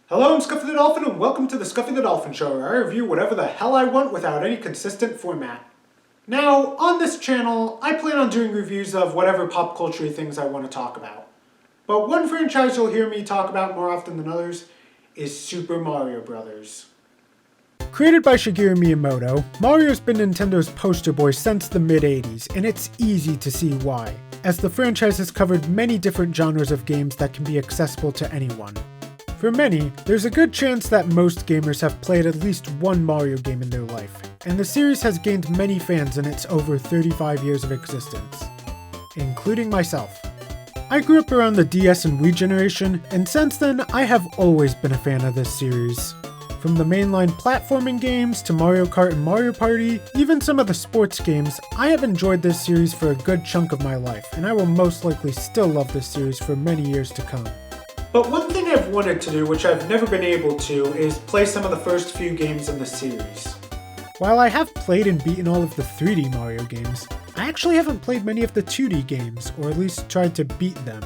Hello, I'm Scuffythedolphin, and welcome to the Scuffythedolphin Show, where I review whatever the hell I want without any consistent format. Now, on this channel, I plan on doing reviews of whatever pop culture things I want to talk about. But one franchise you'll hear me talk about more often than others is Super Mario Bros. Created by Shigeru Miyamoto, Mario's been Nintendo's poster boy since the mid-80s, and it's easy to see why, as the franchise has covered many different genres of games that can be accessible to anyone. For many, there's a good chance that most gamers have played at least one Mario game in their life, and the series has gained many fans in its over 35 years of existence, including myself. I grew up around the DS and Wii generation, and since then, I have always been a fan of this series. From the mainline platforming games to Mario Kart and Mario Party, even some of the sports games, I have enjoyed this series for a good chunk of my life, and I will most likely still love this series for many years to come. But one thing I've wanted to do, which I've never been able to, is play some of the first few games in the series. While I have played and beaten all of the 3D Mario games, I actually haven't played many of the 2D games, or at least tried to beat them.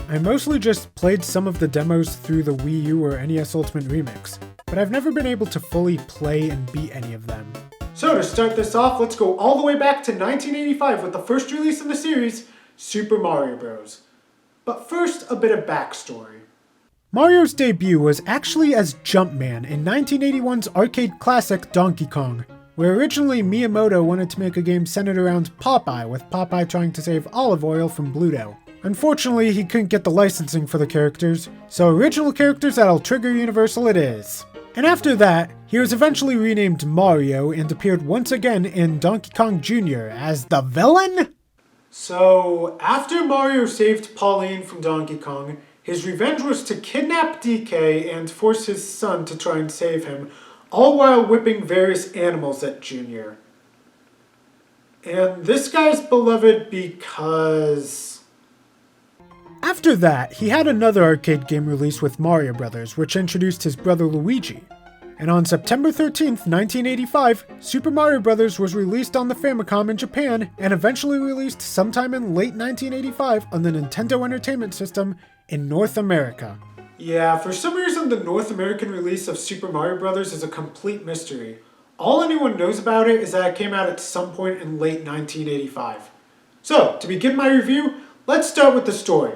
I mostly just played some of the demos through the Wii U or NES Ultimate Remix, but I've never been able to fully play and beat any of them. So to start this off, let's go all the way back to 1985 with the first release in the series, Super Mario Bros. But first, a bit of backstory. Mario's debut was actually as Jumpman in 1981's arcade classic Donkey Kong, where originally Miyamoto wanted to make a game centered around Popeye, with Popeye trying to save olive oil from Bluto. Unfortunately, he couldn't get the licensing for the characters, so original characters that'll trigger Universal it is. And after that, he was eventually renamed Mario and appeared once again in Donkey Kong Jr. as the villain? So, after Mario saved Pauline from Donkey Kong, his revenge was to kidnap DK and force his son to try and save him, all while whipping various animals at Junior. And this guy's beloved because... After that, he had another arcade game release with Mario Bros., which introduced his brother Luigi. And on September 13th, 1985, Super Mario Bros. Was released on the Famicom in Japan, and eventually released sometime in late 1985 on the Nintendo Entertainment System in North America. Yeah, for some reason the North American release of Super Mario Bros. Is a complete mystery. All anyone knows about it is that it came out at some point in late 1985. So, to begin my review, let's start with the story.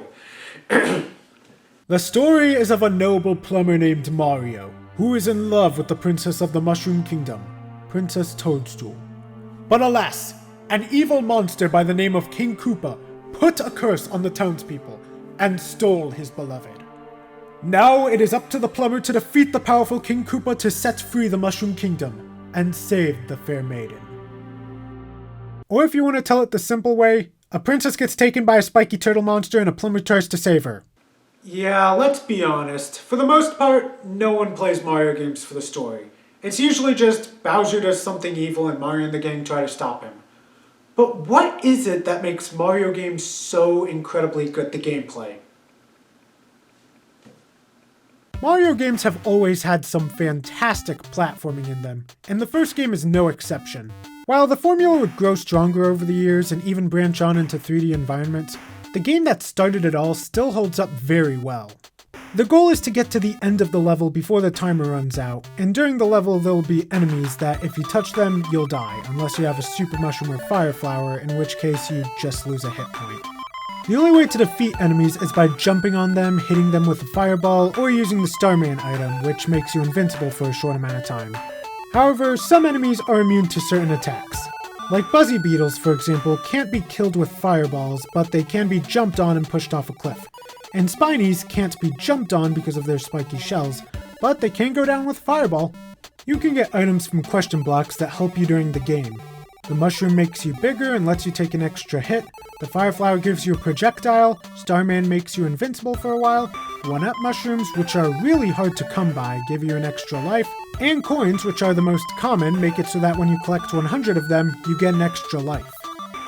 The story is of a noble plumber named Mario, who is in love with the princess of the Mushroom Kingdom, Princess Toadstool. But alas, an evil monster by the name of King Koopa put a curse on the townspeople and stole his beloved. Now it is up to the plumber to defeat the powerful King Koopa to set free the Mushroom Kingdom and save the fair maiden. Or if you want to tell it the simple way, a princess gets taken by a spiky turtle monster and a plumber tries to save her. Yeah, let's be honest. For the most part, no one plays Mario games for the story. It's usually just Bowser does something evil and Mario and the gang try to stop him. But what is it that makes Mario games so incredibly good at the gameplay? Mario games have always had some fantastic platforming in them, and the first game is no exception. While the formula would grow stronger over the years and even branch on into 3D environments, the game that started it all still holds up very well. The goal is to get to the end of the level before the timer runs out, and during the level there will be enemies that if you touch them, you'll die, unless you have a Super Mushroom or Fire Flower, in which case you just lose a hit point. The only way to defeat enemies is by jumping on them, hitting them with a fireball, or using the Starman item, which makes you invincible for a short amount of time. However, some enemies are immune to certain attacks. Like Buzzy Beetles, for example, can't be killed with fireballs, but they can be jumped on and pushed off a cliff. And Spinies can't be jumped on because of their spiky shells, but they can go down with fireball. You can get items from question blocks that help you during the game. The mushroom makes you bigger and lets you take an extra hit, the Fire Flower gives you a projectile, Starman makes you invincible for a while, 1-up mushrooms, which are really hard to come by, give you an extra life, and coins, which are the most common, make it so that when you collect 100 of them, you get an extra life.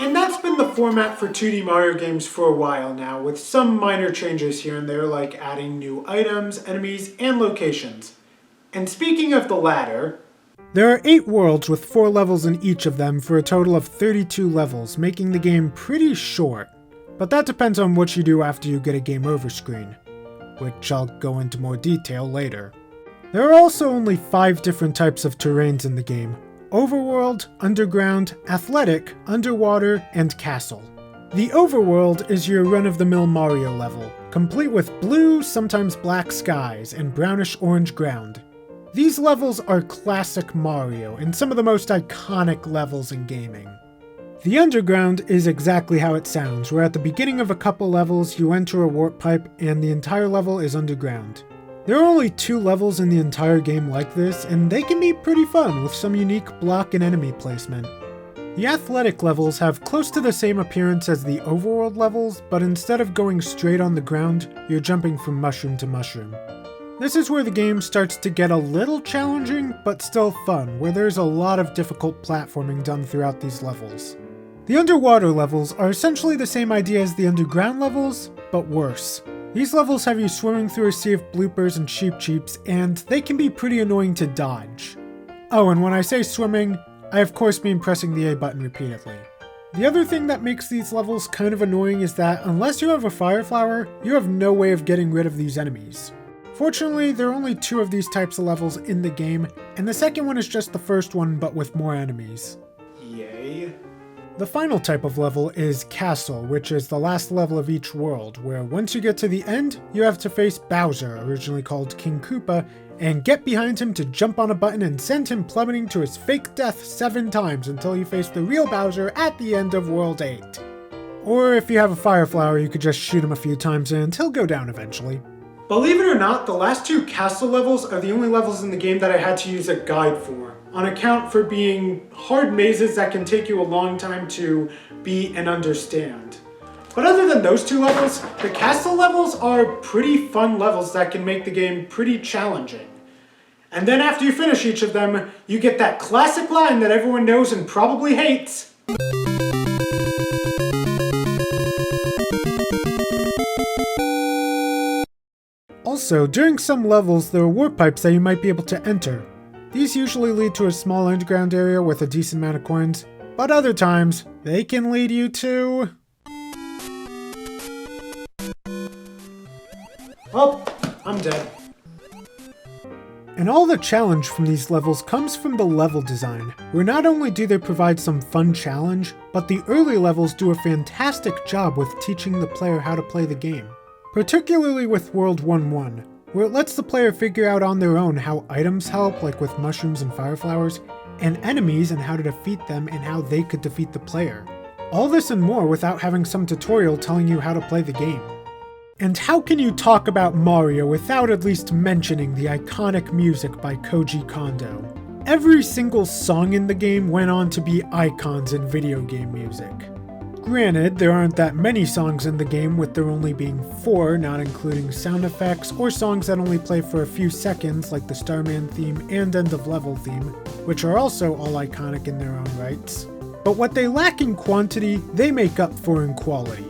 And that's been the format for 2D Mario games for a while now, with some minor changes here and there, like adding new items, enemies, and locations. And speaking of the latter, there are 8 worlds with 4 levels in each of them for a total of 32 levels, making the game pretty short. But that depends on what you do after you get a game over screen. which I'll go into more detail later. There are also only 5 different types of terrains in the game: Overworld, Underground, Athletic, Underwater, and Castle. The Overworld is your run-of-the-mill Mario level, complete with blue, sometimes black skies, and brownish-orange ground. These levels are classic Mario, and some of the most iconic levels in gaming. The Underground is exactly how it sounds, where at the beginning of a couple levels you enter a warp pipe and the entire level is underground. There are only 2 levels in the entire game like this, and they can be pretty fun with some unique block and enemy placement. The Athletic levels have close to the same appearance as the Overworld levels, but instead of going straight on the ground, you're jumping from mushroom to mushroom. This is where the game starts to get a little challenging, but still fun, where there's a lot of difficult platforming done throughout these levels. The Underwater levels are essentially the same idea as the Underground levels, but worse. These levels have you swimming through a sea of bloopers and cheeps, and they can be pretty annoying to dodge. Oh, and when I say swimming, I of course mean pressing the A button repeatedly. The other thing that makes these levels kind of annoying is that unless you have a fire flower, you have no way of getting rid of these enemies. Fortunately, there are only 2 of these types of levels in the game, and the second one is just the first one but with more enemies. Yay. The final type of level is Castle, which is the last level of each world, where once you get to the end, you have to face Bowser, originally called King Koopa, and get behind him to jump on a button and send him plummeting to his fake death 7 times until you face the real Bowser at the end of World 8. Or if you have a fire flower, you could just shoot him a few times and he'll go down eventually. Believe it or not, the last 2 castle levels are the only levels in the game that I had to use a guide for, on account for being hard mazes that can take you a long time to beat and understand. But other than those 2 levels, the castle levels are pretty fun levels that can make the game pretty challenging. And then after you finish each of them, you get that classic line that everyone knows and probably hates. Also, during some levels there are warp pipes that you might be able to enter. These usually lead to a small underground area with a decent amount of coins, but other times, they can lead you to... Oh, I'm dead. And all the challenge from these levels comes from the level design, where not only do they provide some fun challenge, but the early levels do a fantastic job with teaching the player how to play the game. Particularly with World 1-1, where it lets the player figure out on their own how items help, like with mushrooms and fire flowers, and enemies and how to defeat them and how they could defeat the player. All this and more without having some tutorial telling you how to play the game. And how can you talk about Mario without at least mentioning the iconic music by Koji Kondo? Every single song in the game went on to be icons in video game music. Granted, there aren't that many songs in the game, with there only being 4, not including sound effects, or songs that only play for a few seconds like the Starman theme and End of Level theme, which are also all iconic in their own rights. But what they lack in quantity, they make up for in quality.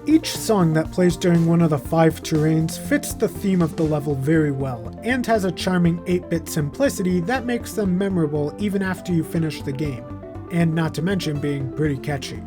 Each song that plays during one of the 5 terrains fits the theme of the level very well, and has a charming 8-bit simplicity that makes them memorable even after you finish the game, and not to mention being pretty catchy.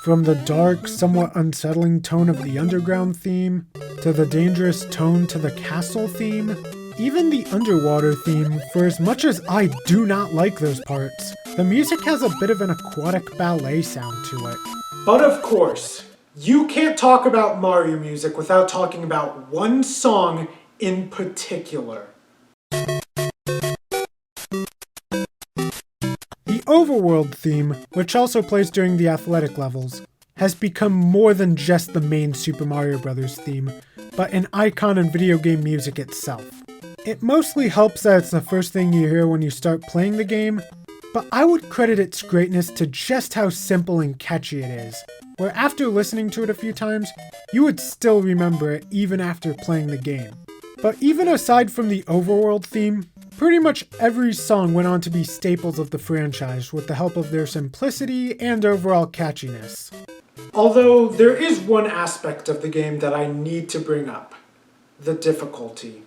From the dark, somewhat unsettling tone of the Underground theme, to the dangerous tone to the Castle theme, even the Underwater theme, for as much as I do not like those parts, the music has a bit of an aquatic ballet sound to it. But of course, you can't talk about Mario music without talking about one song in particular. The Overworld theme, which also plays during the athletic levels, has become more than just the main Super Mario Bros. Theme, but an icon in video game music itself. It mostly helps that it's the first thing you hear when you start playing the game, but I would credit its greatness to just how simple and catchy it is, where after listening to it a few times, you would still remember it even after playing the game. But even aside from the Overworld theme, pretty much every song went on to be staples of the franchise with the help of their simplicity and overall catchiness. Although there is one aspect of the game that I need to bring up: the difficulty.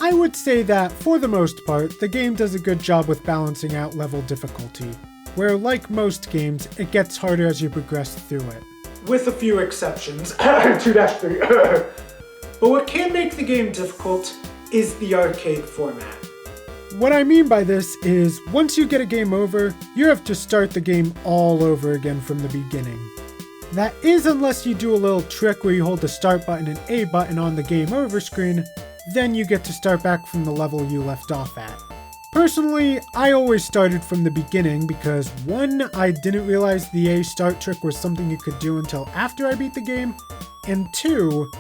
I would say that, for the most part, the game does a good job with balancing out level difficulty, where, like most games, it gets harder as you progress through it. With a few exceptions. 2-3. but what can make the game difficult is the arcade format. What I mean by this is, once you get a game over, you have to start the game all over again from the beginning. That is unless you do a little trick where you hold the start button and A button on the game over screen, then you get to start back from the level you left off at. Personally, I always started from the beginning because 1, I didn't realize the A start trick was something you could do until after I beat the game, and 2,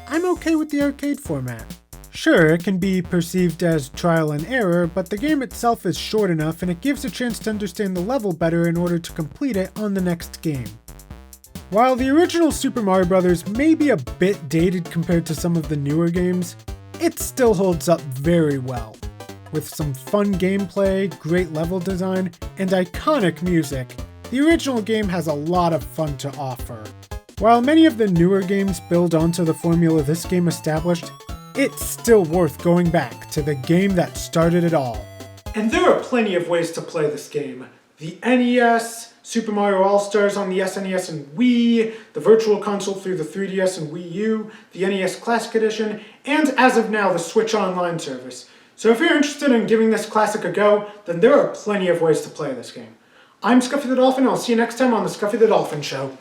I'm okay with the arcade format. Sure, it can be perceived as trial and error, but the game itself is short enough and it gives a chance to understand the level better in order to complete it on the next game. While the original Super Mario Bros. May be a bit dated compared to some of the newer games, it still holds up very well. With some fun gameplay, great level design, and iconic music, the original game has a lot of fun to offer. While many of the newer games build onto the formula this game established, it's still worth going back to the game that started it all. And there are plenty of ways to play this game. The NES, Super Mario All-Stars on the SNES and Wii, the Virtual Console through the 3DS and Wii U, the NES Classic Edition, and as of now, the Switch Online service. So if you're interested in giving this classic a go, then there are plenty of ways to play this game. I'm Scuffy the Dolphin, and I'll see you next time on the Scuffy the Dolphin Show.